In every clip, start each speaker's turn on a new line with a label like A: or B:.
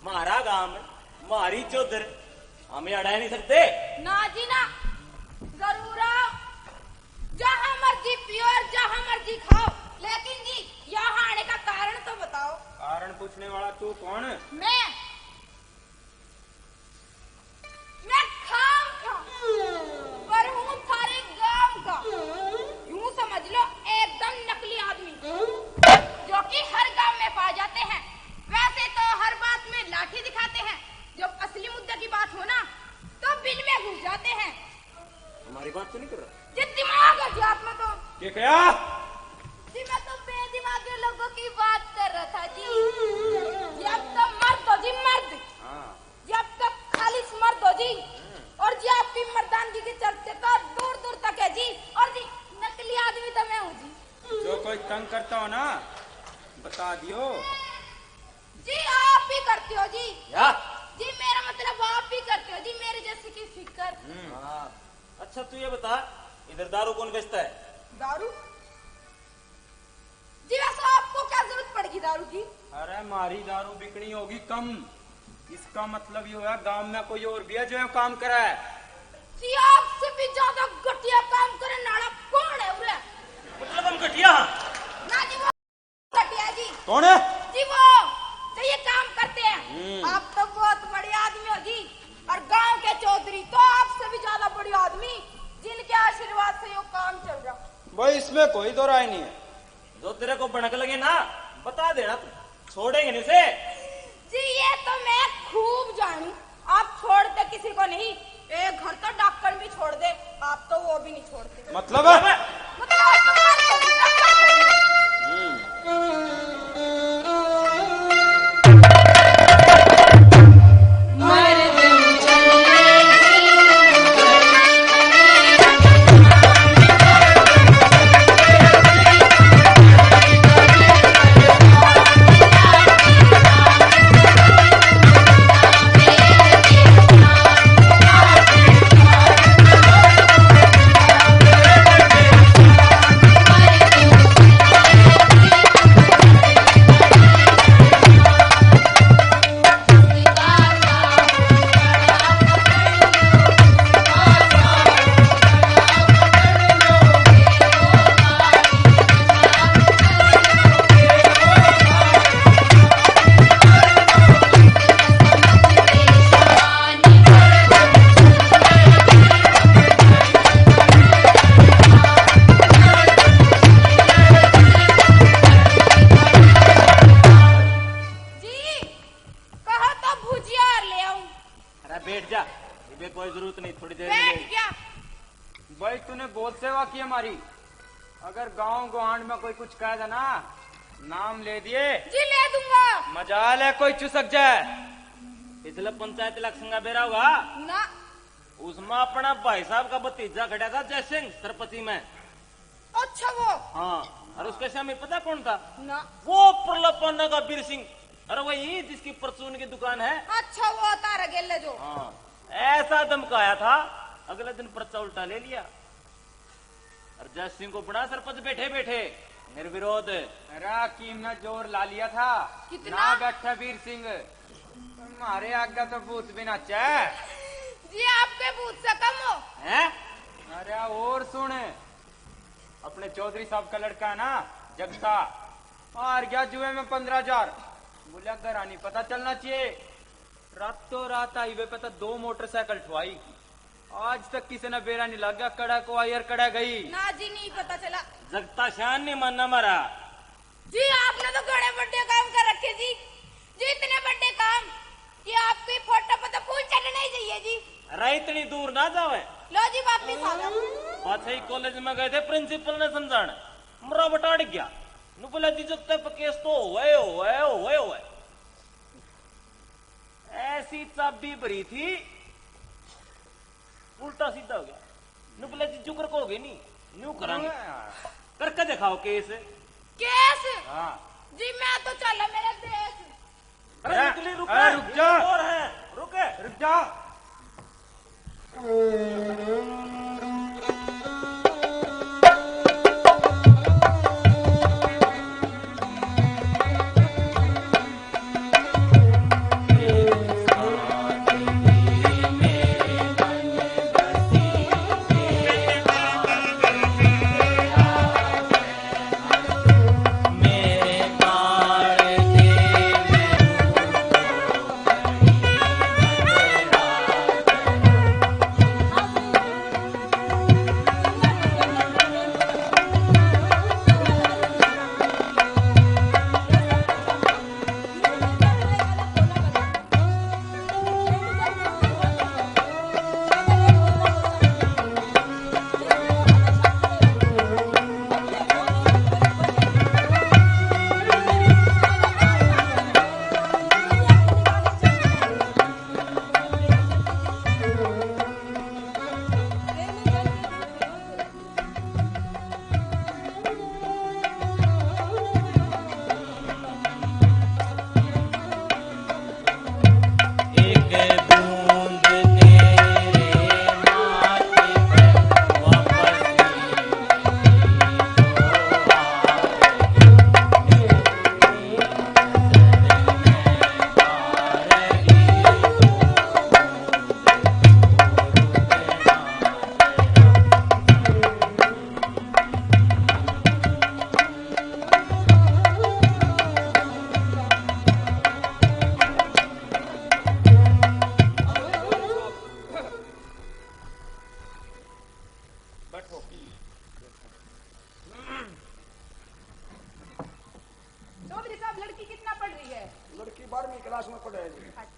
A: मारा गांव में मारी चौधर हमें अड़ा नहीं सकते।
B: ना जी ना, जरूर आओ, जहाँ मर्जी पियो और जहाँ मर्जी खाओ, लेकिन जी यहाँ आने का कारण तो बताओ।
C: कारण पूछने वाला तू कौन?
B: मैं खाम खा पर हूँ सारे गांव का, यूं समझ लो एकदम नकली आदमी जो कि हर गांव में पाए जाते हैं। वैसे तो हर बात में लाठी दिखाते हैं, जब असली मुद्दे की बात हो ना तो बिल में घुस जाते हैं।
A: हमारी बात तो नहीं कर रहा।
B: जी दिमाग है जी आप में तो।
C: क्या?
B: जी मैं तो बेदिमागी लोगों की बात कर रहा था जी। जब तो मर्द हो जी मर्द, जब तक खालिश मर्द हो जी, और जी आपकी मर्दानगी की चर्चा तो दूर दूर तक है जी। और जी नकली आदमी तो मैं हूँ जी।
C: जो कोई तंग करता हो ना बता दियो।
B: जी आप ही करते हो जी।
A: क्या?
B: जी मेरा मतलब आप ही करते हो जी, मेरे जैसे की फिकर।
A: अच्छा तू ये बता, इधर दारू कौन बेचता है?
B: दारू? जी वैसे आपको क्या जरूरत पड़ेगी दारू की?
C: अरे मारी दारू बिकनी होगी कम, इसका मतलब ये हुआ गांव में कोई और भी है जो काम करा है।
B: जी आपसे भी ज्यादा घटिया काम करे नाड़ा कौन है उरे?
A: मतलब हम घटिया?
B: ना जी वो घटिया जी।
C: कौन है?
B: जी वो जो ये काम करते हैं। आप तो बहुत बड़े आदमी हो जी, और गांव के चौधरी तो आपसे भी ज्यादा बड़े आदमी, जिनके आशीर्वाद से ये काम चल रहा।
C: भाई इसमें कोई दो राय नहीं है।
A: जो तेरे को भड़क लगे ना बता देना, तू छोड़ेंगे नहीं उसे।
B: जी ये तो मैं खूब जानू, आप छोड़ते किसी को नहीं। एक घर तो डॉक्टर भी छोड़ दे, आप तो वो भी नहीं छोड़ते।
C: मतलब
A: कोई जरूरत नहीं, थोड़ी देर
B: बैठ गया।
C: भाई तूने बहुत सेवा की हमारी, अगर गांव गुआंढ में कोई कुछ कह देना नाम ले दिए
B: जी ले दूंगा।
C: मजाल है कोई चुसक जाए।
A: इसलिए पंचायत इलेक्शन का बेरा हुआ
B: ना,
A: उसमें अपना भाई साहब का भतीजा खड़ा था जय सिंह सरपति में।
B: अच्छा वो?
A: हाँ, और उसके सामने पता कौन था?
B: ना,
A: वो प्रलोभन का बीर सिंह। अरे वही जिसकी परचून की दुकान है।
B: अच्छा वो तारा गेले जो।
A: हाँ, ऐसा धमकाया था, अगले दिन पर्चा उल्टा ले लिया। और जय सिंह को बड़ा सरपंच बैठे बैठे निर्विरोध
C: राकीम ने जोर ला लिया था।
B: कितना?
C: ना बैठा वीर सिंह, तुम्हारे आगे तो भूत भी नाचा है।
B: जी आपके भूत से कम हो
A: हैं?
C: अरे और सुन, अपने चौधरी साहब का लड़का है ना जगता, हार गया जुए में 15,000। बोला घर आनी पता चलना चाहिए। रातों रात हाईवे पे तो 2 मोटरसाइकिल ठुआई, आज तक किसी ने बेरा नहीं लग गया। कड़ा को आयर कड़ा गई
B: ना जी, नहीं पता चला।
A: जगता शान नहीं मानना मारा।
B: जी आपने तो बड़े बड़े काम कर रखे जी, जी इतने बड़े काम कि आपकी फोटो पर तो फूल चढ़ना ही चाहिए जी।
A: अरे इतनी दूर ना जावे।
B: लो जी वापिस आ जाओ।
A: पाछे ही कॉलेज में गए थे, प्रिंसिपल ने समझाना, मरा बटा अड़ गया। नु बोला जी जब तक केस तो हुए ऐसी चाबी भरी थी, उल्टा सीधा हो गया। नु बोला जी जुकर को हो गई नहीं, न्यू करांगे, करके दिखाओ केस।
B: केस?
C: हाँ।
B: जी मैं तो चला मेरा देश।
A: अरे निकली, रुक
C: जा।
A: और है, रुके,
C: रुक जा।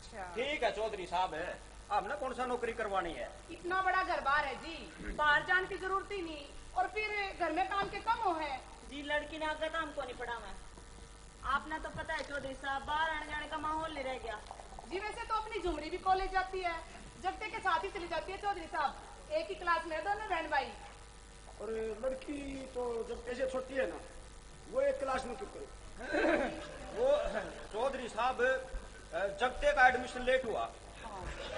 B: अच्छा,
C: ठीक है चौधरी साहब है, आपने कौन सा नौकरी करवानी है?
B: इतना बड़ा घर बार है जी, बाहर जाने की जरूरत ही नहीं, और फिर घर में काम के कम हो है
D: जी। लड़की ने आगे काम को नहीं पड़ा मैं, आपने तो पता है चौधरी साहब, बाहर आने जाने का माहौल नहीं रह गया
B: जी। वैसे तो अपनी झुमरी भी कॉलेज जाती है, जगते के साथ ही चली जाती है चौधरी साहब, एक ही क्लास में है दोनों बहन भाई।
E: और लड़की तो जब ऐसे छोटी है ना, वो एक क्लास में क्यों करे?
C: वो चौधरी साहब जगते का एडमिशन लेट हुआ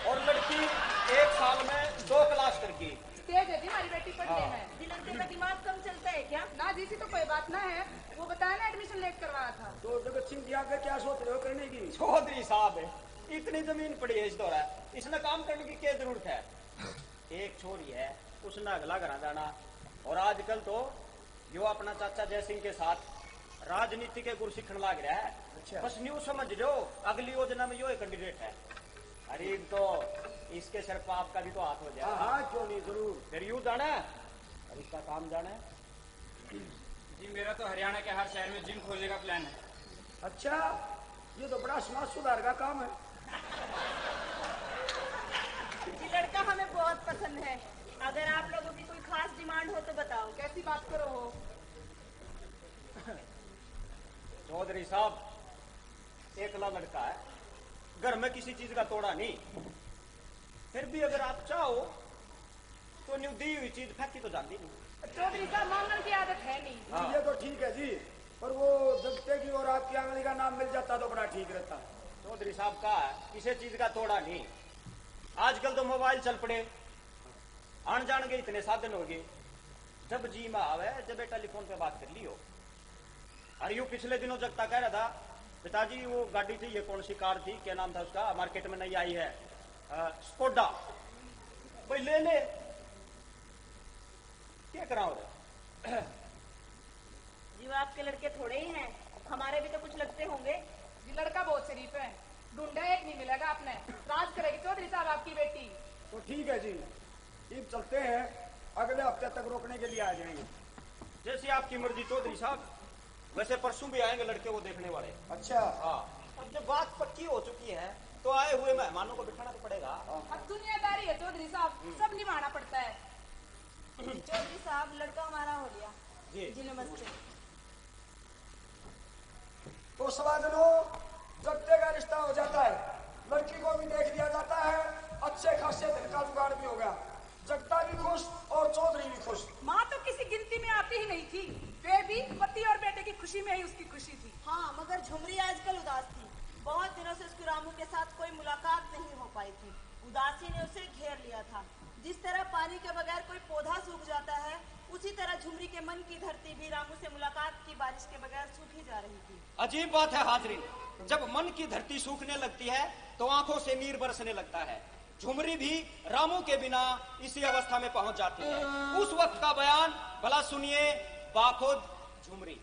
C: और लड़की एक साल में 2 क्लास कर गई।
B: तेज है जी हमारी बेटी, पढ़ने में।
D: जी। लड़के का दिमाग कम चलता है क्या?
B: ना जी सी तो कोई बात ना है, वो बताया ना एडमिशन लेट करवाया था।
E: तो जगत सिंह की आगे क्या सोच रहे हो करने की?
C: चौधरी साहब है, इतनी जमीन पड़ी है इस दौरा, इसने काम करने की क्या जरूरत है? एक छोरी है, उसने अगला घर जाना, और आजकल तो जो अपना चाचा जय सिंह के साथ राजनीति के गुर सीखने लग रहा है।
E: अच्छा।
C: बस न्यू समझ लो, अगली योजना में यो एक कैंडिडेट है। गरीब तो इसके सिर पर आपका भी तो हाथ हो जाए।
E: हाँ, क्यों नहीं, जरूर।
C: फिर यूं जाना है और इसका काम जाना है।
F: जी मेरा तो हरियाणा के हर शहर में जिम खोलने का प्लान है।
E: अच्छा, ये तो बड़ा समाज सुधार का काम है।
D: जी लड़का हमें बहुत पसंद है, अगर आप लोगों की कोई खास डिमांड हो तो बताओ।
B: कैसी बात करो हो?
C: चौधरी साहब एकला लड़का है, घर में किसी चीज का तोड़ा नहीं, फिर भी अगर आप चाहो तो न्यू दी हुई चीज फेंकी तो जाती नहीं।
B: चौधरी साहब मांगने की आदत है नहीं।
C: हाँ।
E: ये तो ठीक है जी, पर वो जगते की और आपकी आंगली का नाम मिल जाता तो बड़ा ठीक रहता।
C: चौधरी साहब का किसी चीज का तोड़ा नहीं। आजकल तो मोबाइल चल पड़े, आन जान के इतने साधन हो गए, जब जी में आवे जब टेलीफोन पे बात कर लियो। और यूं पिछले दिनों जगता कह रहा था, पिताजी वो गाड़ी थी, ये कौन सी कार थी, क्या नाम था उसका, मार्केट में नहीं आई है, स्कोडा, भाई ले ले, क्या करा रहे?
D: जी वो आपके लड़के थोड़े ही हैं, हमारे भी तो कुछ लगते होंगे।
B: जी लड़का बहुत शरीफ है, ढूंढा एक नहीं मिलेगा आपने, राज करेगी चौधरी साहब आपकी बेटी।
E: तो ठीक है जी, ठीक चलते हैं, अगले हफ्ते तक रोकने के लिए आ जाएंगे।
C: जैसी आपकी मर्जी चौधरी साहब, वैसे परसों भी आएंगे लड़के को देखने वाले।
E: अच्छा।
C: हाँ, अब जब बात पक्की हो चुकी है तो आए हुए मेहमानों को बिठाना तो पड़ेगा।
B: अब दुनियादारी है चौधरी साहब, सब निभाना पड़ता है।
D: चौधरी साहब लड़का हमारा हो गया।
C: जी।
D: जी नमस्ते।
E: तो सवादनो, जगते का रिश्ता हो जाता है, लड़की को भी देख दिया जाता है, अच्छे खासे धन का जुगाड़ भी हो गया, जगता भी खुश और चौधरी भी खुश।
B: माँ तो किसी गिनती में आती ही नहीं थी, फिर भी पति और बेटे की खुशी में ही उसकी खुशी थी।
D: हाँ मगर झुमरी आजकल उदास थी, बहुत दिनों से उसकी रामू के साथ कोई मुलाकात नहीं हो पाई थी। उदासी ने उसे घेर लिया था। जिस तरह पानी के बगैर कोई पौधा सूख जाता है, उसी तरह झुमरी के मन की धरती भी रामू से मुलाकात की बारिश के बगैर सूखी जा रही थी।
C: अजीब बात है हाजरीन, जब मन की धरती सूखने लगती है तो आंखों से नीर बरसने लगता है। झुमरी भी रामू के बिना इसी अवस्था में पहुंच जाती है। उस वक्त का बयान भला सुनिए, बाखुद झुमरी।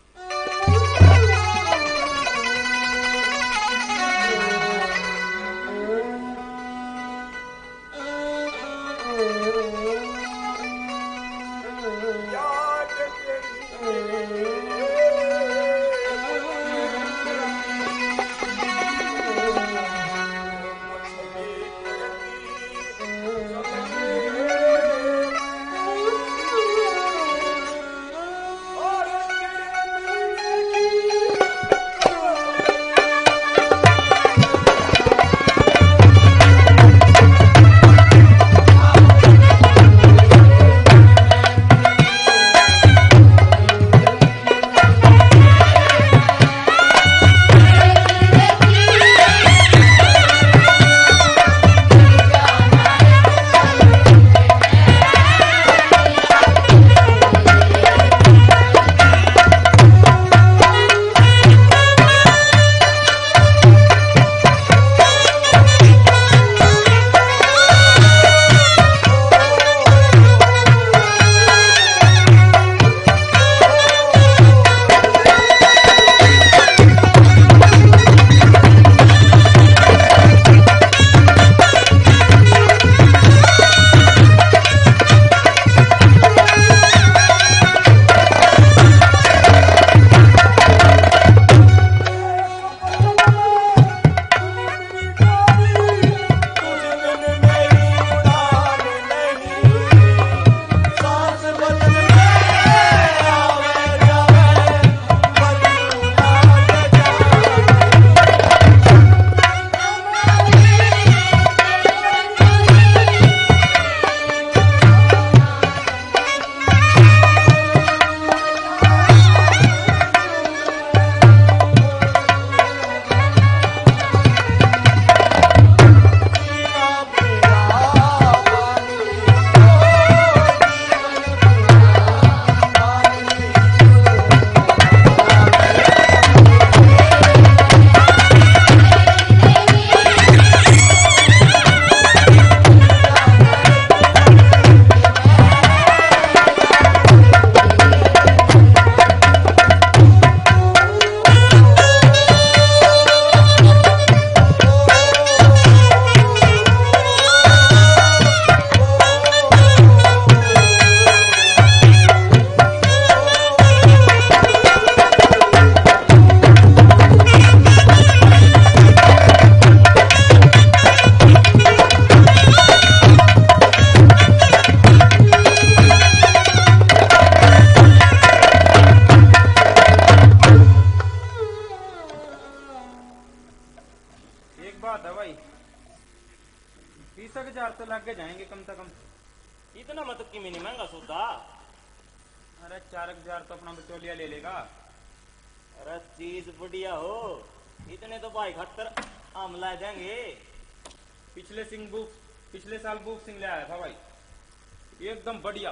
E: और
C: भाई 20,000 तो लग के जाएंगे कम से कम।
A: इतना मत की मिनी महंगा सौदा।
C: अरे 4,000 तो अपना बचौलिया ले लेगा।
A: अरे चीज बढ़िया हो, इतने तो भाई खट्टर आम ला देंगे।
C: पिछले साल बूफ सिंह ले आया था भाई, एकदम बढ़िया,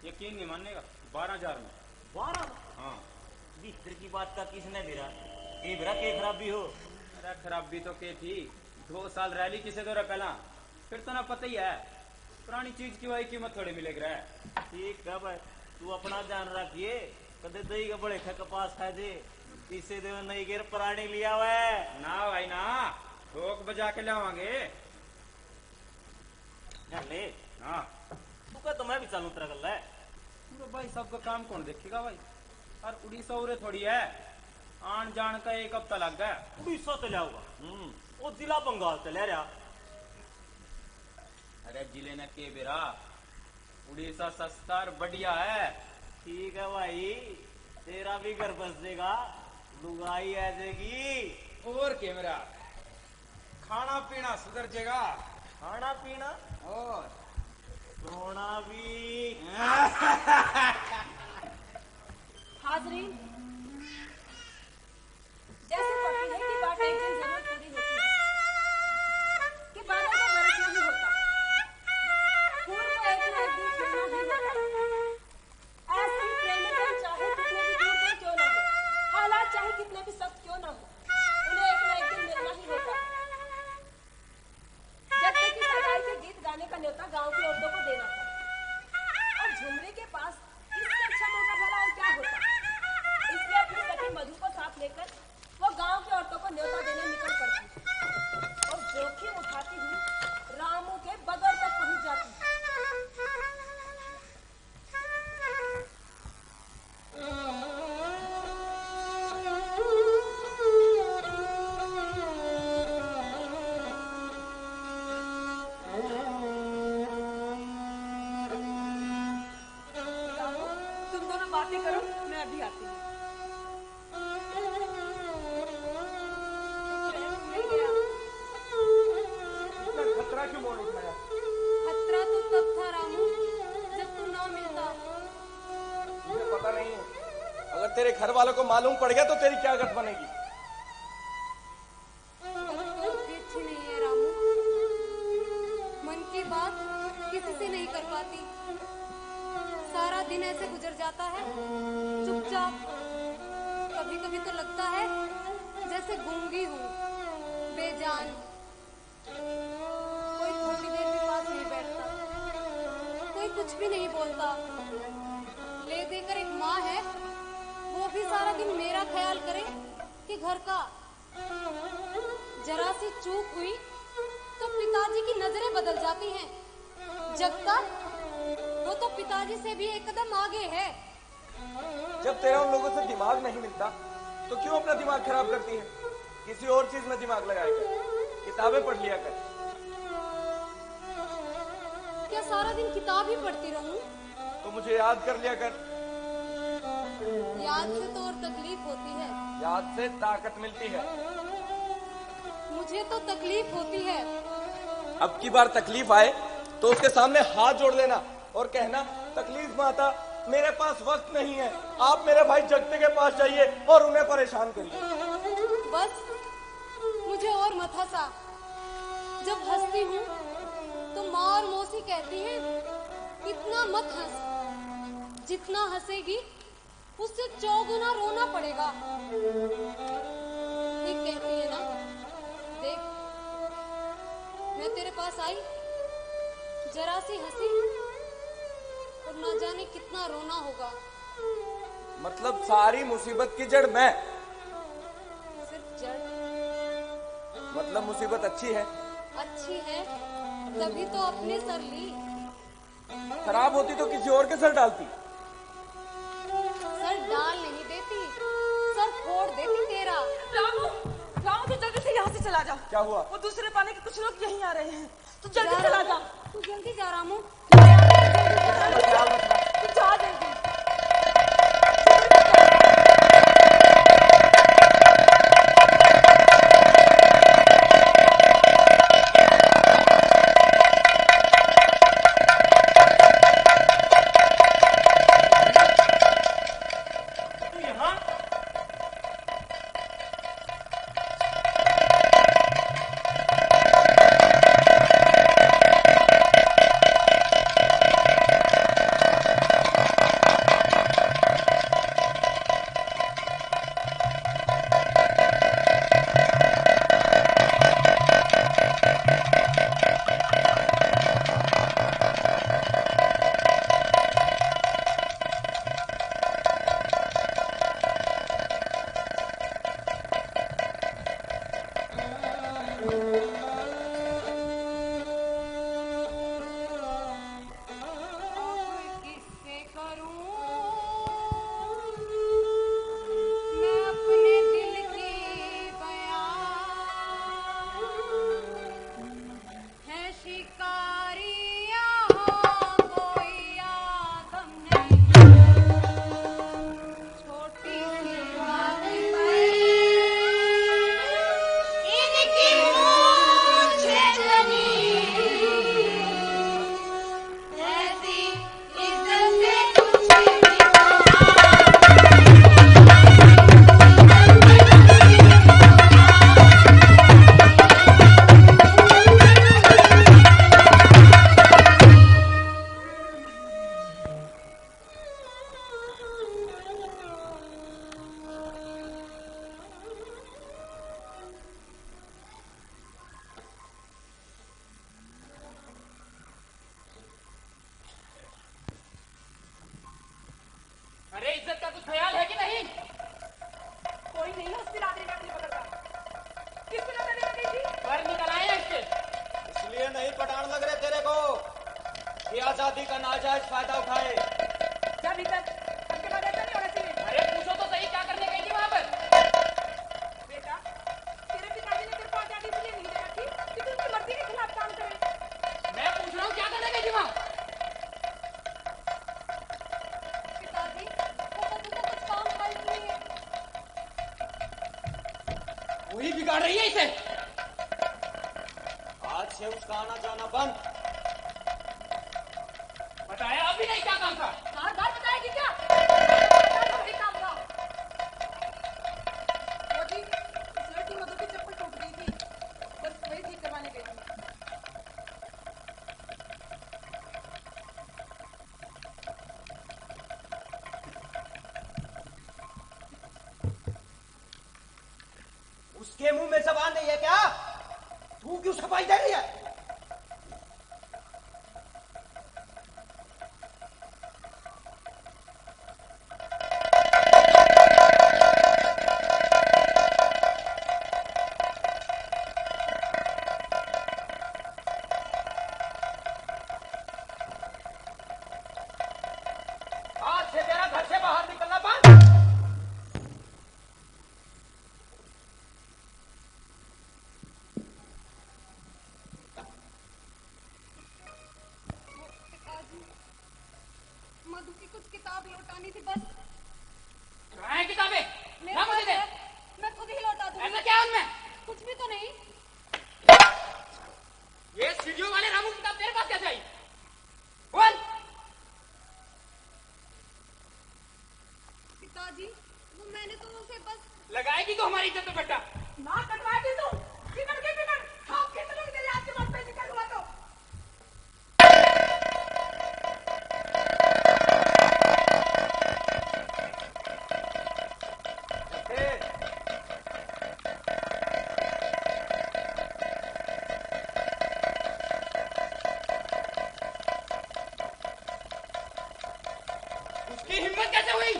C: यकीन नहीं मानेगा। 12,000 में।
A: 12?
C: हाँ।
A: भीतर की बात का किसने भिरा? ये भिरा के खराबी हो?
C: अरे खराबी तो के थी, 2 साल रैली किसे तो रखला, फिर तो ना पता ही है, पुरानी चीज की वही कीमत थोड़ी मिलेगी रहा।
A: ठीक है भाई, तू अपना ध्यान रखिए, कदे दही के बड़े खा कपास खा दे, इसे दे नहीं गिर पुरानी लिया हुआ है
C: ना भाई ना, ठोक बजा के लावांगे।
A: ले
C: हाँ
A: तू का तो मैं भी चालू तेरा गल है।
C: तो भाई सबका काम कौन देखेगा भाई, और उड़ीसा उरे थोड़ी है, आन जान का 1 हफ्ता लग गया।
A: उड़ीसा तो जाऊंगा, वो जिला बंगाल से ले रहा।
C: अरे जिले ने के बेरा, उड़ीसा सस्ता और बढ़िया है।
A: ठीक है भाई, तेरा भी घर बस देगा, लुगाई आ जाएगी।
C: और के मेरा खाना पीना सुधर जाएगा,
A: खाना पीना
C: और
A: सोना भी।
B: हाजरीन, जैसे पति है कि बात एक दिन जरूर पूरी होती है, कि बादल का बरसना ही होता, फूल को एक न एक दिन खिलना ही होता। ऐसे ही प्रेमिका चाहे कितने भी दूर क्यों न हो, हालात चाहे कितने भी सख्त क्यों न हो, उन्हें एक न एक दिन मिलना ही होता। जब तक की सगाई के गीत गाने का न्योता गांव की औरतों को देना था, और झुमरी के पास इससे अच्छा मौका भला और क्या होता। इसलिए अपनी सखी मधु को साथ लेकर वो गांव की औरतों को न्योता देने निकल पड़ती और जोखिम उठाती हुई रामू के बगल तक पहुंच जाती। तुम दोनों बातें करो, मैं अभी आती हूँ।
E: खतरा क्यों बोल उठाया?
B: खतरा तो तब था रामू जब तू ना मिलता।
E: मुझे पता नहीं है, अगर तेरे घर वालों को मालूम पड़ गया तो तेरी क्या गत बनेगी?
B: अच्छी नहीं है रामू, मन की बात किसी से नहीं कर पाती, सारा दिन ऐसे गुजर जाता है चुपचाप। कभी कभी तो लगता है जैसे गूंगी हूँ, बेजान। कोई थोड़ी देर भी पास नहीं बैठता, कोई कुछ भी नहीं बोलता। ले देकर एक माँ है, वो भी सारा दिन मेरा ख्याल करे कि घर का। जरा सी चूक हुई तो पिताजी की नजरें बदल जाती हैं। जगता वो तो पिताजी से भी एक कदम आगे है।
E: जब तेरा उन लोगों से दिमाग नहीं मिलता तो क्यों अपना दिमाग खराब करती है? किसी और चीज में दिमाग लगाया कर, किताबें पढ़ लिया कर।
B: क्या सारा दिन किताब ही पढ़ती रहूं?
E: तो मुझे याद कर लिया कर।
B: याद से तो और तकलीफ होती है।
E: याद से ताकत मिलती है।
B: मुझे तो तकलीफ होती है।
E: अब की बार तकलीफ आए तो उसके सामने हाथ जोड़ देना और कहना, तकलीफ माता मेरे पास वक्त नहीं है, आप मेरे भाई जगते के पास जाइए और उन्हें परेशान करिए।
B: बस मुझे और मत हंसा। जब हंसती हूँ तो माँ और मौसी कहती हैं, इतना मत हंस, जितना हंसेगी उससे 4 गुना रोना पड़ेगा। ठीक कहती है ना? देख, मैं तेरे पास आई, जरा सी हंसी और न जाने कितना रोना होगा।
E: मतलब सारी मुसीबत की जड़ मैं?
B: सिर्फ जड़?
E: मतलब मुसीबत अच्छी है?
B: अच्छी है तभी तो अपने सर ली।
E: खराब होती तो किसी और के सर डालती।
B: सर डाल नहीं देती, सर फोड़ देती तेरा।
D: रामू, रामू तू जल्दी से यहाँ से चला जा।
E: क्या हुआ?
D: वो दूसरे पाने के कुछ लोग यहीं आ रहे हैं, तू जल्दी चला जा।
B: तू जल्दी जा रामू।
D: तू जा जल्दी।
C: कि आजादी का नाजायज फायदा उठाए।
B: जा भीतर, आपके बाद ऐसा नहीं होना चाहिए।
F: अरे पूछो तो सही, क्या करने गई थी वहां पर?
B: बेटा, तेरे पिताजी ने तेरे को आजादी इसलिए नहीं दे रखी कि तू उनकी मर्जी के खिलाफ काम करे।
F: मैं पूछ रहा हूँ क्या करने गई थी वहां?
B: पिताजी, वो मधु को कुछ काम हल नहीं है।
F: वही बिगाड़ रही है इसे।
C: आज से उसका आना जाना बंद।
F: बताया अभी नहीं क्या काम था?
B: बार बार बताएगी क्या? वही काम था। वो जी, इस लड़की मधु की चप्पल टूट गई थी, बस वही ठीक करवाने गई थी।
C: उसके मुंह में जबान नहीं है क्या? तू क्यों सफाई दे रही है? आज से तेरा घर से बाहर निकलना बंद।
B: पिताजी, मधु की कुछ किताब लौटानी थी बस।
F: कहाँ है किताबें?
B: मेरे
F: ना मुझे
B: पास
F: दे।
B: है, मैं खुद ही लौटा दूंगी।
F: ऐसा क्या है उनमें?
B: कुछ भी तो नहीं।
F: ये सीढ़ियों वाले रामू की किताब तेरे पास कैसे आई? बोल।
B: पिताजी, वो मैंने तो उसे बस
F: लगाएगी तो हमारी इज्जत पे बेटा।
B: ना कटवाएगी तू। टिकट के टिकट। हाँ, कितने लोग तेरे हाथ के बल पे टिकट हुआ तो।
F: उसकी हिम्मत कैसे हुई?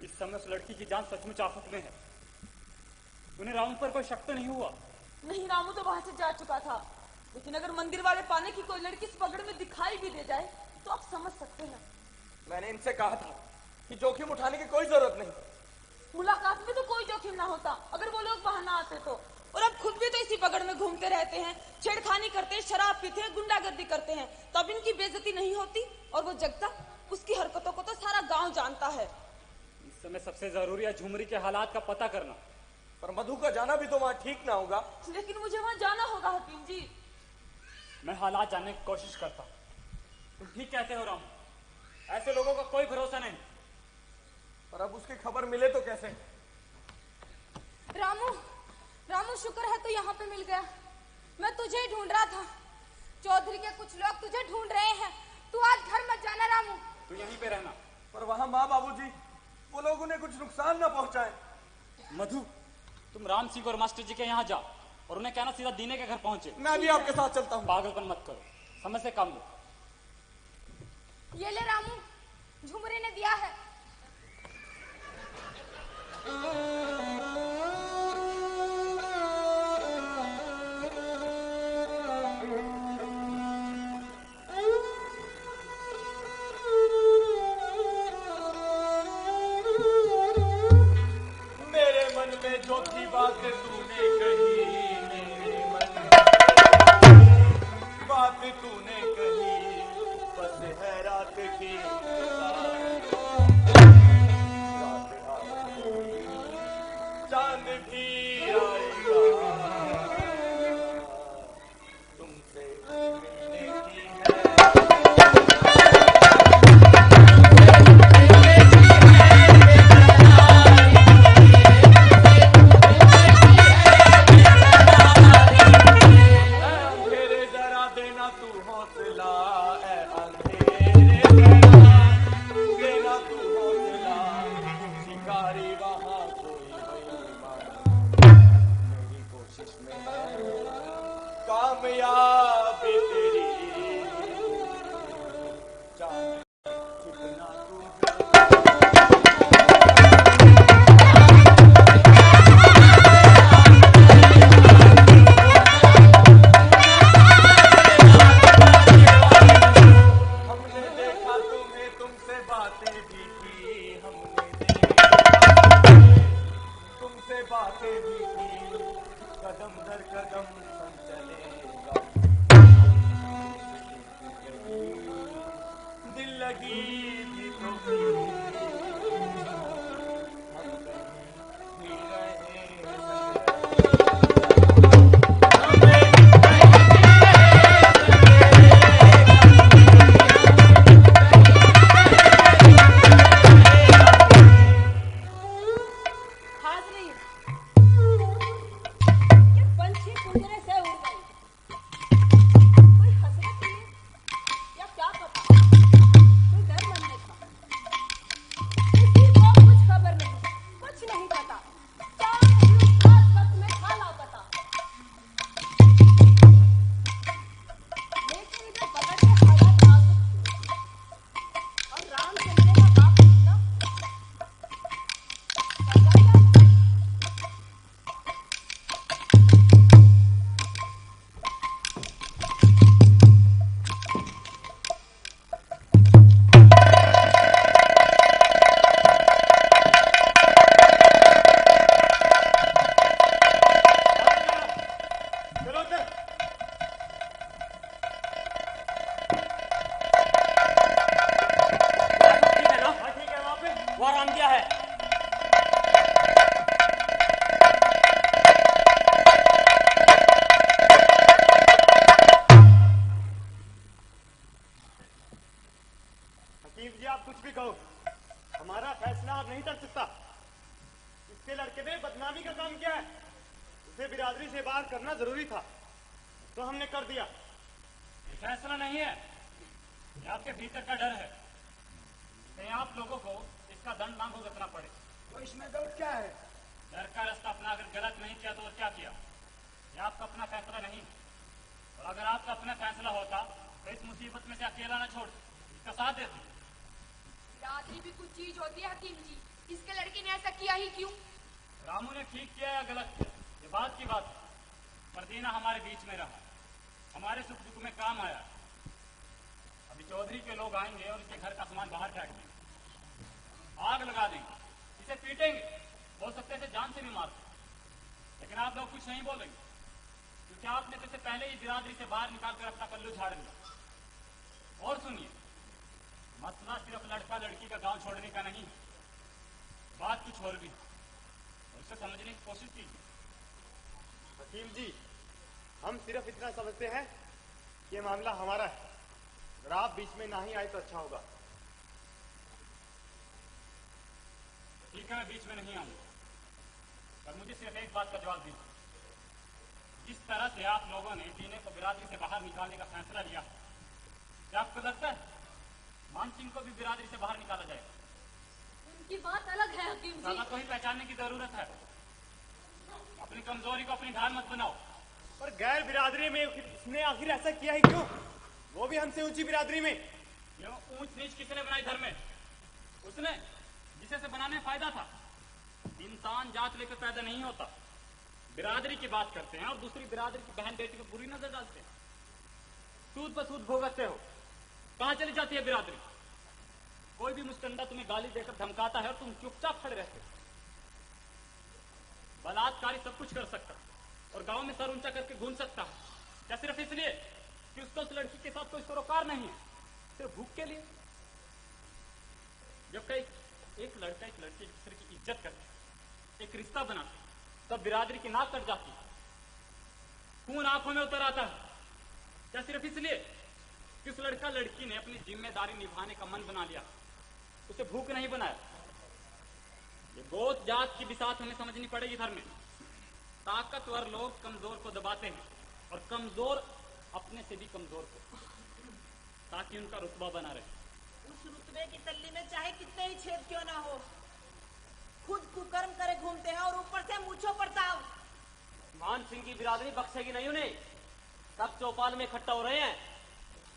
G: इस समय उस लड़की की जान सचमुच आफत में है। उन्हें रामू पर कोई शक तो नहीं हुआ?
D: नहीं, रामू तो वहां से जा चुका था, लेकिन अगर मंदिर वाले पाने की कोई लड़की इस पगड़ में दिखाई भी दे जाए तो आप समझ सकते हैं।
E: मैंने इनसे कहा था कि जोखिम उठाने की कोई जरूरत नहीं।
D: मुलाकात में तो कोई जोखिम ना होता अगर वो लोग वहां ना आते तो। और अब खुद भी तो इसी पगड़ में घूमते रहते हैं, छेड़खानी करते हैं, शराब पीते हैं, गुंडागर्दी करते हैं, तब इनकी बेइज्जती नहीं होती। और वो जगता, उसकी हरकतों को तो सारा गांव जानता है।
G: इस समय सबसे जरूरी है झुमरी के हालात का पता करना।
E: पर मधु का जाना भी तो वहां ठीक ना होगा।
D: लेकिन मुझे वहां जाना होगा हकीम जी।
G: मैं हालात जानने की कोशिश करता हूं। तुम ठीक कहते हो रामू, ऐसे लोगों का कोई भरोसा नहीं।
E: पर अब उस उसकी खबर मिले तो कैसे?
B: रामू, रामू शुक्र है तू यहाँ पे मिल गया। मैं तुझे ही ढूंढ रहा था। चौधरी के कुछ लोग तुझे ढूंढ रहे हैं। तू आज घर मत जाना रामू।
G: तू यहीं पे रहना।
E: पर वहाँ माँ बाबूजी, वो लोग उन्हें कुछ नुकसान ना पहुँचाए।
G: मधु, तुम राम सिंह और मास्टर जी के यहाँ जा और उन्हें कहना सीधा दीने के घर पहुंचे।
E: मैं भी आपके साथ चलता हूँ।
G: पागलपन मत करो, समय से काम लो।
B: ये ले रामू, झुमरी ने दिया है।
E: मेरे मन में जो थी बात तूने कही, मेरे मन बात तूने कही, बस है रात की चांद भी आएगा, तुमसे मिलने की अंधेरे जरा देना तू हौसला, अंधेरे जरा देना तू हौसला, शिकारी वहाँ कोई बेईमान मेरी कोशिश में है, कामयाबी तेरी चांद जितना तू हमने देखा तुम्हें, तुमसे बातें भी की, हमने देखा तुमसे बातें भी की, कदम दर कदम संग चलेगा, दिल लगी थी तो भी हम कहीं भी
D: हाजरी, ये पंछी उड़ने से उड़ गई। कोई हसरत थी या क्या पता, कोई डर मन में था। किसी को कुछ खबर नहीं, कुछ नहीं पता। चांद भी खास वक्त में था लापता। लेकिन इधर बगल के हालात नाजुक थे और राम से मिलने का बाप पूछना
E: चलो उधर।
G: ठीक है ना?
E: हाँ ठीक है, वहाँ पे
G: वो आराम दिया है।
E: हकीम जी, आप कुछ भी कहो, हमारा फैसला अब नहीं कर सकता। इसके लड़के ने बदनामी का काम किया है, उसे बिरादरी से बाहर करना जरूरी था, तो हमने कर दिया।
G: ये फैसला नहीं है, ये आपके भीतर का डर है। कहीं आप लोगों को इसका दंड ना भुगतना पड़े।
E: तो इसमें गलत क्या है?
G: डर का रास्ता अपना अगर गलत नहीं किया तो और क्या किया? ये आपका अपना फैसला नहीं, और अगर आपका अपना फैसला होता तो इस मुसीबत में से अकेला न छोड़, इसका साथ देते।
B: बिरादरी भी कुछ चीज होती है हकीम जी। इसके लड़के ने ऐसा किया ही क्यों?
G: रामू ने ठीक किया या गलत किया, ये बात की बात है। पर दीना हमारे बीच में रहा, हमारे सुख दुख में काम आया। अभी चौधरी के लोग आएंगे और इसके घर का सामान बाहर फेंक देंगे, आग लगा देंगे, इसे पीटेंगे, हो सकते थे जान से भी मार दें। लेकिन आप लोग कुछ नहीं बोलेंगे, क्योंकि आपने तो इससे पहले ही बिरादरी से बाहर निकालकर अपना पल्लू झाड़ लिया। और सुनिए, मसला सिर्फ लड़का लड़की का गांव छोड़ने का नहीं, बात कुछ और भी, उसे समझने की कोशिश कीजिए।
E: हकीम जी, हम सिर्फ इतना समझते हैं कि ये मामला हमारा है, अगर आप बीच में ना ही आए तो अच्छा होगा।
G: ठीक है, मैं बीच में नहीं आऊंगा, पर मुझे सिर्फ एक बात का जवाब दीजिए। जिस तरह से आप लोगों ने जीने को बिरादरी से बाहर निकालने का फैसला लिया, क्या आपको लगता है मान सिंह को भी बिरादरी से बाहर निकाला जाएगा?
B: उनकी बात अलग है हकीम जी।
G: साला को ही पहचानने की जरूरत है। अपनी कमजोरी को अपनी ढाल मत बनाओ।
C: पर गैर बिरादरी में उसने आखिर ऐसा किया ही क्यों? वो भी हमसे ऊंची बिरादरी में।
G: क्यों ऊंच नीच किसने बनाई धर्म में? उसने, जिसे से बनाने में फायदा था। इंसान जात लेकर पैदा नहीं होता। बिरादरी की बात करते हैं और दूसरी बिरादरी की बहन बेटी को बुरी नजर डालते हैं। सूद पर सूद भोगते हो। कहां चली जाती है बिरादरी? कोई भी मुस्तंदा तुम्हें गाली देकर धमकाता है और तुम चुपचाप खड़े रहते हो। बलात्कारी सब कुछ कर सकता और गांव में सर ऊंचा करके घूम सकता है, क्या सिर्फ इसलिए कि उसको उस लड़की के साथ कोई सरोकार नहीं है, सिर्फ भूख के लिए? जब कई एक लड़का एक लड़की एक दूसरे की इज्जत करते, एक रिश्ता बनाते, तब बिरादरी की नाक कट जाती, खून आंखों में उतर आता है, क्या सिर्फ इसलिए कि उस लड़का लड़की ने अपनी जिम्मेदारी निभाने का मन बना लिया, उसे भूख नहीं बनाया? ये गोत जात की बिसात हमें समझनी पड़ेगी धर्म में। ताकतवर लोग कमजोर को दबाते हैं और कमजोर अपने से भी कमजोर को, ताकि उनका रुतबा बना रहे।
D: उस रुतबे की तल्ली में चाहे कितने ही छेद क्यों ना हो, खुद कुकर्म करे घूमते हैं और ऊपर से मूंछों पर ताव।
A: मान सिंह की बिरादरी बख्शेगी नहीं उन्हें। सब चौपाल में इकट्ठा हो रहे हैं,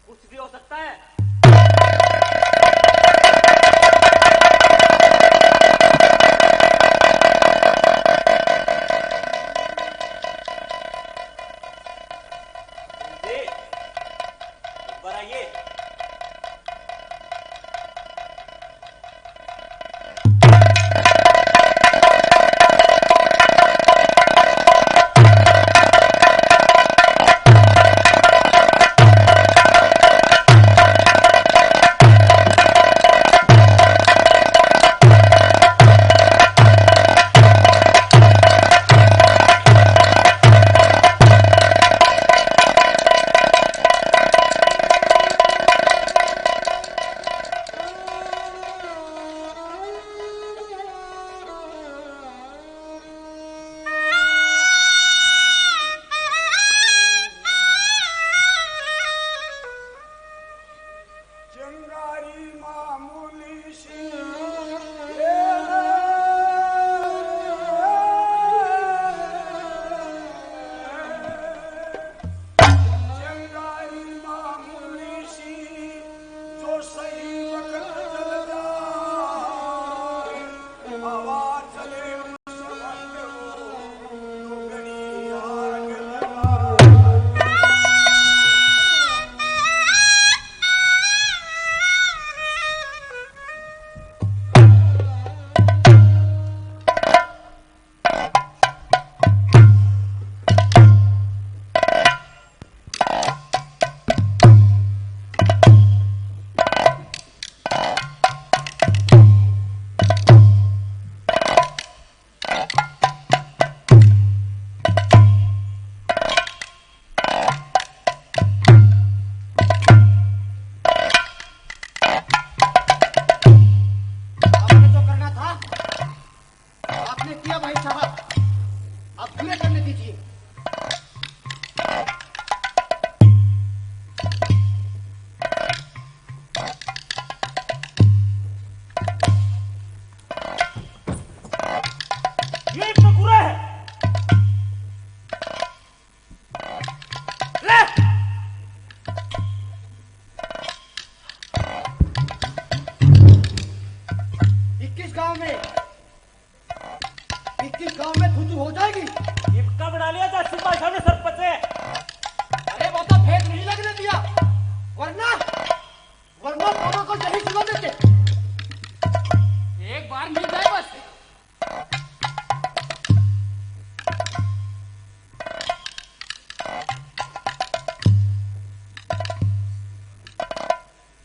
A: कुछ भी हो सकता है।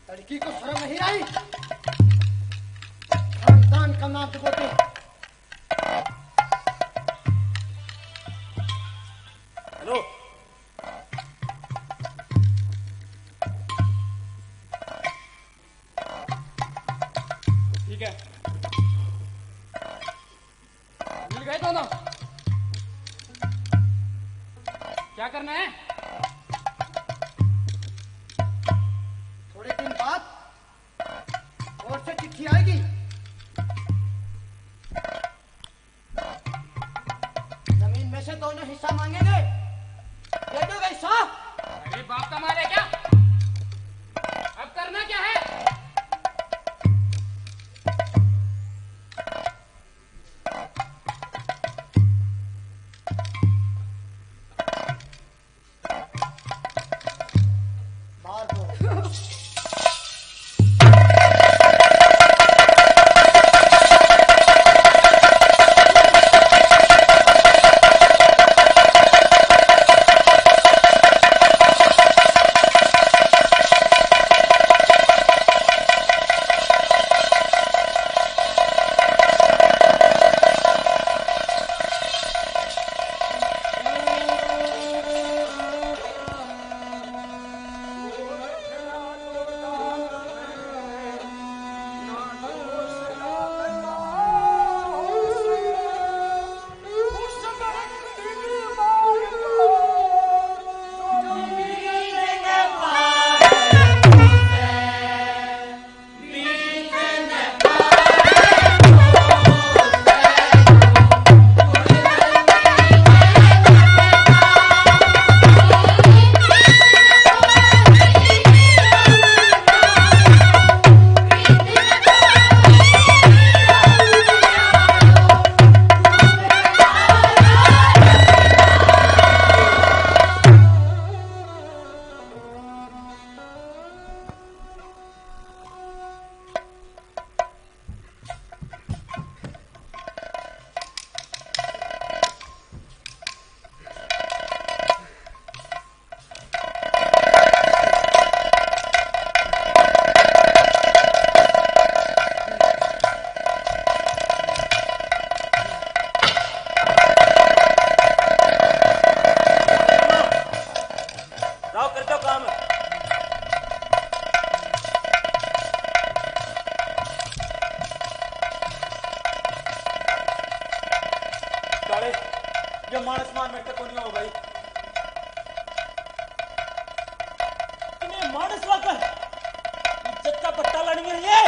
H: लड़की को शर्म नहीं आई? खानदान का नाम डुबोते।
A: हेलो, ठीक है,
F: गए दोनों? क्या करना है?
H: थोड़े दिन बाद और से चिट्ठी आएगी। जमीन में से दोनों हिस्सा मांगेंगे। दे दोगे हिस्सा?
F: अरे बाप का माल है क्या? अब करना क्या है?
H: मार दो।
E: काले ये मानस मान में तक नहीं हो भाई।
A: इन्हें मानस लाकर इज्जत का पट्टा लड़नी है ये।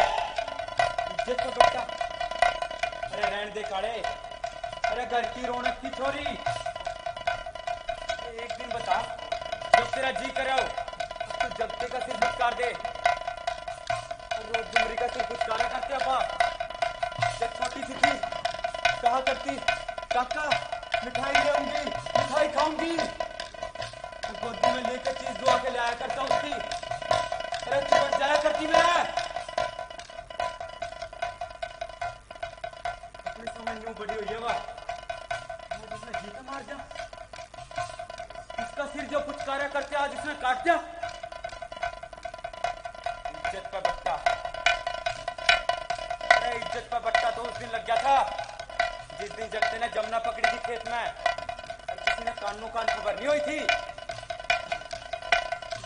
E: इज्जत का पट्टा? अरे रहने दे काले। अरे घर की रौनक की छोरी। एक दिन बता, जब तेरा जी करे हो तो जगते का सिर फुटकार दे। रोज डुमरी का सिर फुटकारा करते अपा। जब छोटी सी थी कहा करती, काका मिठाई लेऊंगी, मिठाई खाऊंगी। तो गोदी में लेकर चीज दुआ के लाया करता उसकी। अरे चिपट जाया करती मैं। अपने समय न्यू बड़ी हुई है वाह। उसने जीता मार जा। इसका सिर जो फुटकारा करते आज इसने काट दिया। इज्जत का बट्टा। अरे इज्जत का बट्टा तो उस दिन लग गया था जिस दिन जगते ने जमुना पकड़ी थी खेत में और किसी ने कानों कान खबर नहीं हुई थी।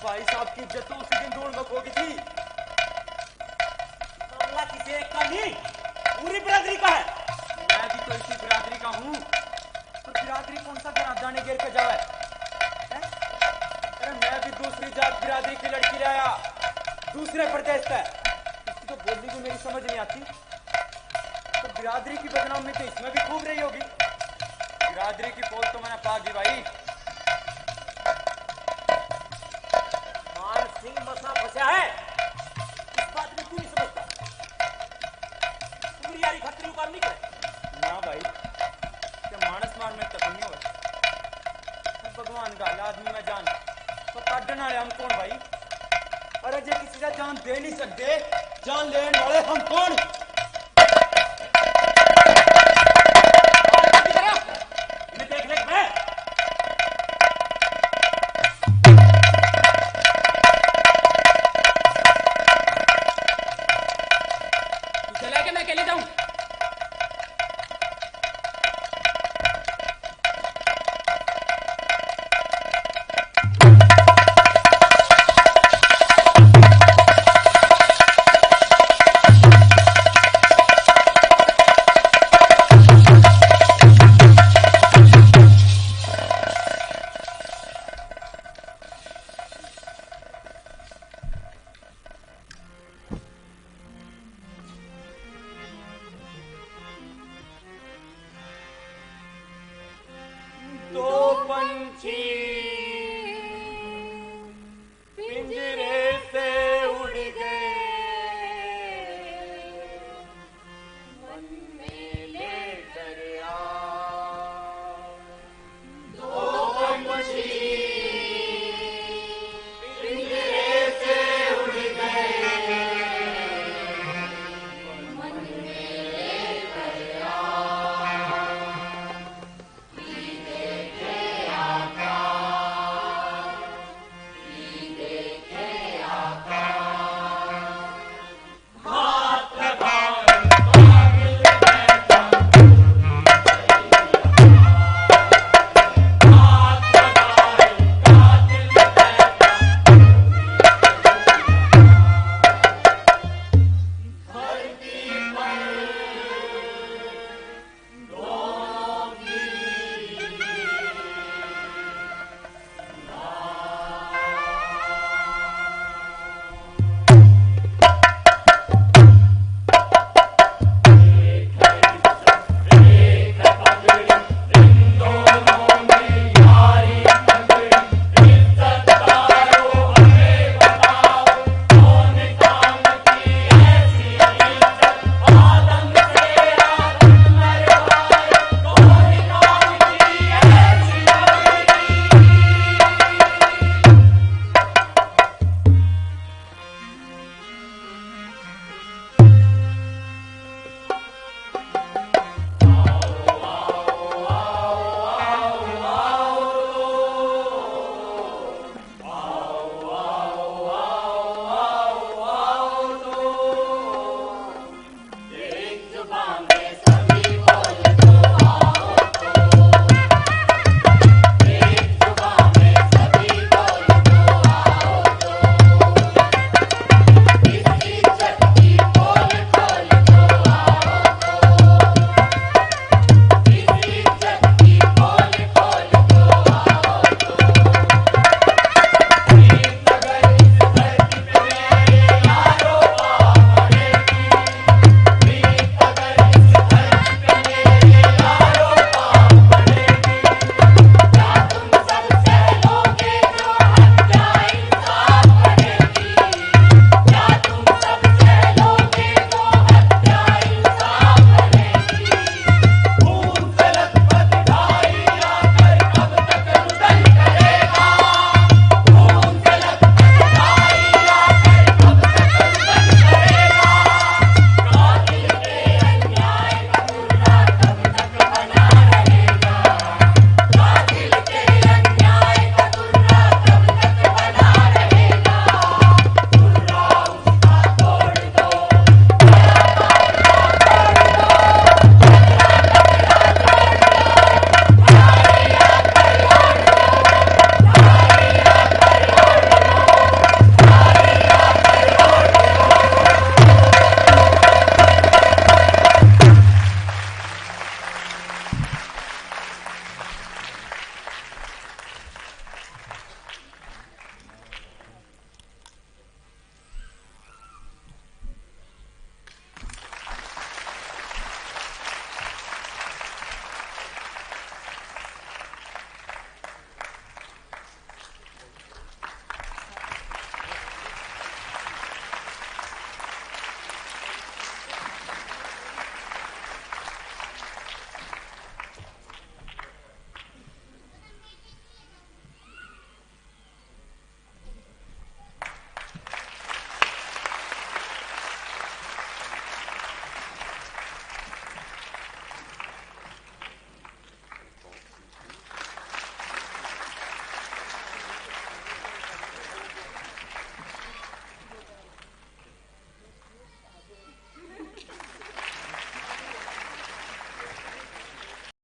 E: भाई साहब की इज्जत तो उसी दिन ढूंढ होगी थी।
A: मामला किसी एक का नहीं, पूरी बिरादरी का है।
E: मैं भी तो इसी बिरादरी का हूँ। तो बिरादरी कौन सा घर जाने गिर के जावे? अरे मैं भी दूसरी जात बिरादरी की लड़की लाया, दूसरे प्रदेश से। इसकी तो बोलनी भी मेरी समझ नहीं आती। तो बिरादरी की बदनामी तो इसमें भी खूब रही होगी। बिरादरी की पोल तो मैंने पा दी भाई।
A: मान सिंह मसला फंसा है, इस बात में क्यों नहीं समझता? पूरी यारी खतरी उकार नहीं करे
E: ना भाई, क्या मानस मार में तक नहीं हो। भगवान गाला आदमी में जान तो काटने वाले हम कौन भाई? अरे जे किसी का जान दे नहीं सकते, जान लेने वाले हम कौन?
A: इन्हें देख ले मैं।
F: चला के मैं अकेले जाऊं?